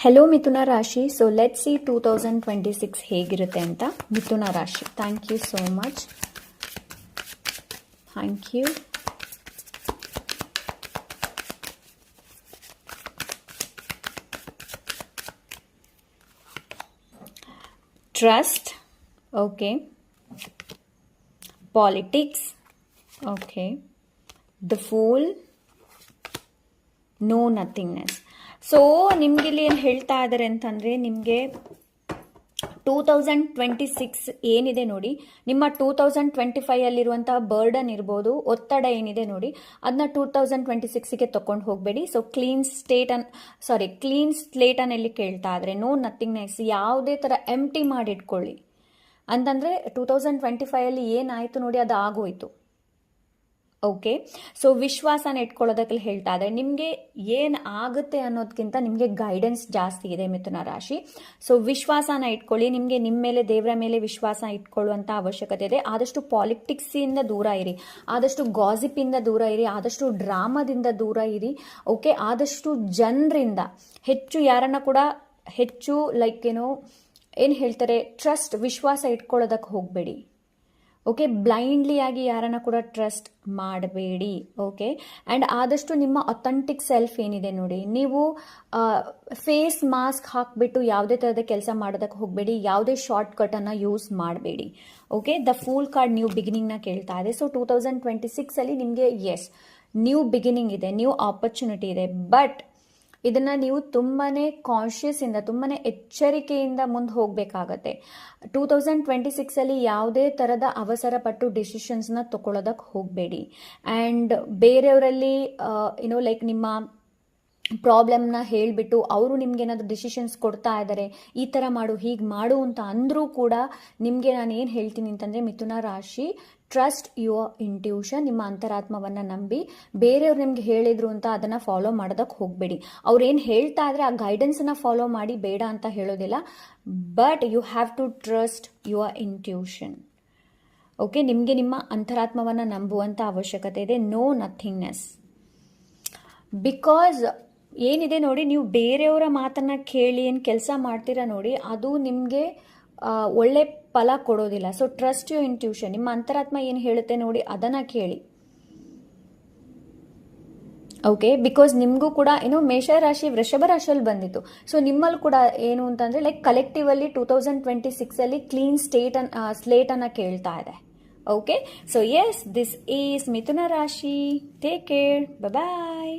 Hello ಮಿಥುನ ರಾಶಿ. So let see 2026 ಹೇಗಿರುತ್ತೆ ಅಂತ. ಮಿಥುನ ರಾಶಿ, thank you so much. Thank you. Trust, okay. Politics, okay. The fool, no nothingness. So ನಿಮ್ಗೆ ಇಲ್ಲಿ ಏನು ಹೇಳ್ತಾ ಇದ್ದಾರೆ ಅಂತಂದರೆ, ನಿಮಗೆ 2026 ಏನಿದೆ ನೋಡಿ, ನಿಮ್ಮ 2025 ಅಲ್ಲಿರುವಂತಹ ಬರ್ಡನ್ ಇರ್ಬೋದು, ಒತ್ತಡ ಏನಿದೆ ನೋಡಿ, ಅದನ್ನ 2026ಗೆ ತಗೊಂಡು ಹೋಗಬೇಡಿ. ಸೊ ಕ್ಲೀನ್ ಸ್ಲೇಟನ್ನು ಇಲ್ಲಿ ಕೇಳ್ತಾ ಇದ್ರೆ, ನೋ ನಥಿಂಗ್ನೆಸ್, ಯಾವುದೇ ಥರ ಎಂಟಿ ಮಾಡಿಟ್ಕೊಳ್ಳಿ ಅಂತಂದರೆ 2025 ಅಲ್ಲಿ ಏನಾಯಿತು ನೋಡಿ, ಅದು ಆಗೋಯ್ತು. ಓಕೆ. ಸೊ ವಿಶ್ವಾಸನ ಇಟ್ಕೊಳ್ಳೋದಕ್ಕೆ ಹೇಳ್ತಾ ಇದ್ದಾರೆ. ನಿಮಗೆ ಏನು ಆಗುತ್ತೆ ಅನ್ನೋದಕ್ಕಿಂತ ನಿಮಗೆ ಗೈಡೆನ್ಸ್ ಜಾಸ್ತಿ ಇದೆ ಮಿಥುನ ರಾಶಿ. ಸೊ ವಿಶ್ವಾಸನ ಇಟ್ಕೊಳ್ಳಿ. ನಿಮಗೆ ನಿಮ್ಮ ಮೇಲೆ, ದೇವರ ಮೇಲೆ ವಿಶ್ವಾಸ ಇಟ್ಕೊಳ್ಳುವಂಥ ಅವಶ್ಯಕತೆ ಇದೆ. ಆದಷ್ಟು ಪಾಲಿಟಿಕ್ಸಿಂದ ದೂರ ಇರಿ, ಆದಷ್ಟು ಗಾಸಿಪಿಂದ ದೂರ ಇರಿ, ಆದಷ್ಟು ಡ್ರಾಮಾದಿಂದ ದೂರ ಇರಿ. ಓಕೆ. ಆದಷ್ಟು ಜನರಿಂದ ಯಾರನ್ನ ಕೂಡ ಹೆಚ್ಚು ಏನು ಹೇಳ್ತಾರೆ, ಟ್ರಸ್ಟ್, ವಿಶ್ವಾಸ ಇಟ್ಕೊಳ್ಳೋದಕ್ಕೆ ಹೋಗಬೇಡಿ. ಓಕೆ. ಬ್ಲೈಂಡ್ಲಿ ಆಗಿ ಯಾರನ್ನ ಕೂಡ ಟ್ರಸ್ಟ್ ಮಾಡಬೇಡಿ. ಓಕೆ. ಆ್ಯಂಡ್ ಆದಷ್ಟು ನಿಮ್ಮ ಅಥೆಂಟಿಕ್ ಸೆಲ್ಫ್ ಏನಿದೆ ನೋಡಿ, ನೀವು ಫೇಸ್ ಮಾಸ್ಕ್ ಹಾಕಿಬಿಟ್ಟು ಯಾವುದೇ ಥರದ ಕೆಲಸ ಮಾಡೋದಕ್ಕೆ ಹೋಗಬೇಡಿ. ಯಾವುದೇ ಶಾರ್ಟ್ ಕಟನ್ನು ಯೂಸ್ ಮಾಡಬೇಡಿ. Okay. The fool card new ಬಿಗಿನಿಂಗ್ನ ಕೇಳ್ತಾ ಇದೆ. ಸೊ 2026 ಅಲ್ಲಿ ನಿಮಗೆ ನ್ಯೂ ಬಿಗಿನಿಂಗ್ ಇದೆ, ನ್ಯೂ ಆಪರ್ಚುನಿಟಿ ಇದೆ. ಬಟ್ ಇದನ್ನು ನೀವು ತುಂಬಾ ಕಾನ್ಷಿಯಸ್ಸಿಂದ, ತುಂಬಾ ಎಚ್ಚರಿಕೆಯಿಂದ ಮುಂದೆ ಹೋಗಬೇಕಾಗತ್ತೆ. 2026 ಅಲ್ಲಿ ಯಾವುದೇ ಥರದ ಅವಸರ ಪಟ್ಟು ಡಿಸಿಷನ್ಸ್ನ ತಗೊಳ್ಳೋದಕ್ಕೆ ಹೋಗಬೇಡಿ. ಆ್ಯಂಡ್ ಬೇರೆಯವರಲ್ಲಿ ನಿಮ್ಮ ಪ್ರಾಬ್ಲಮ್ನ ಹೇಳಿಬಿಟ್ಟು ಅವರು ನಿಮ್ಗೇನಾದರೂ ಡಿಸಿಷನ್ಸ್ ಕೊಡ್ತಾ ಇದ್ದಾರೆ, ಈ ಥರ ಮಾಡು, ಹೀಗೆ ಮಾಡು ಅಂತ ಅಂದರೂ ಕೂಡ ನಿಮಗೆ ನಾನು ಏನು ಹೇಳ್ತೀನಿ ಅಂತಂದರೆ, ಮಿಥುನ ರಾಶಿ, ಟ್ರಸ್ಟ್ ಯುವರ್ ಇಂಟ್ಯೂಷನ್. ನಿಮ್ಮ ಅಂತರಾತ್ಮವನ್ನು ನಂಬಿ. ಬೇರೆಯವ್ರು ನಿಮ್ಗೆ ಹೇಳಿದ್ರು ಅಂತ ಅದನ್ನು ಫಾಲೋ ಮಾಡೋದಕ್ಕೆ ಹೋಗಬೇಡಿ. ಅವ್ರು ಏನು ಹೇಳ್ತಾ ಇದ್ರೆ ಆ ಗೈಡೆನ್ಸನ್ನು ಫಾಲೋ ಮಾಡಿ, ಬೇಡ ಅಂತ ಹೇಳೋದಿಲ್ಲ. But you have to trust your intuition. Okay. ನಿಮಗೆ ನಿಮ್ಮ ಅಂತರಾತ್ಮವನ್ನು ನಂಬುವಂಥ ಅವಶ್ಯಕತೆ ಇದೆ. No nothingness. ಬಿಕಾಸ್ ಏನಿದೆ ನೋಡಿ, ನೀವು ಬೇರೆಯವರ ಮಾತನ್ನು ಕೇಳಿ ಏನು ಕೆಲಸ ಮಾಡ್ತೀರಾ ನೋಡಿ, ಅದು ನಿಮಗೆ ಒಳ್ಳೆ ಫಲ ಕೊಡೋದಿಲ್ಲ. So trust your intuition. ನಿಮ್ಮ ಅಂತರಾತ್ಮ ಏನು ಹೇಳುತ್ತೆ ನೋಡಿ, ಅದನ್ನು ಕೇಳಿ. ಓಕೆ. ಬಿಕಾಸ್ ನಿಮಗೂ ಕೂಡ ಮೇಷರಾಶಿ ವೃಷಭ ರಾಶಿಯಲ್ಲಿ ಬಂದಿತ್ತು. ಸೊ ನಿಮ್ಮಲ್ಲಿ ಕೂಡ ಏನು ಅಂತಂದರೆ ಕಲೆಕ್ಟಿವ್ ಅಲ್ಲಿ 2026 ಅಲ್ಲಿ ಕ್ಲೀನ್ ಸ್ಲೇಟನ್ನು ಕೇಳ್ತಾ ಇದೆ. Okay. So yes, this is Mithuna ರಾಶಿ. Take care. ಬಾಯ್.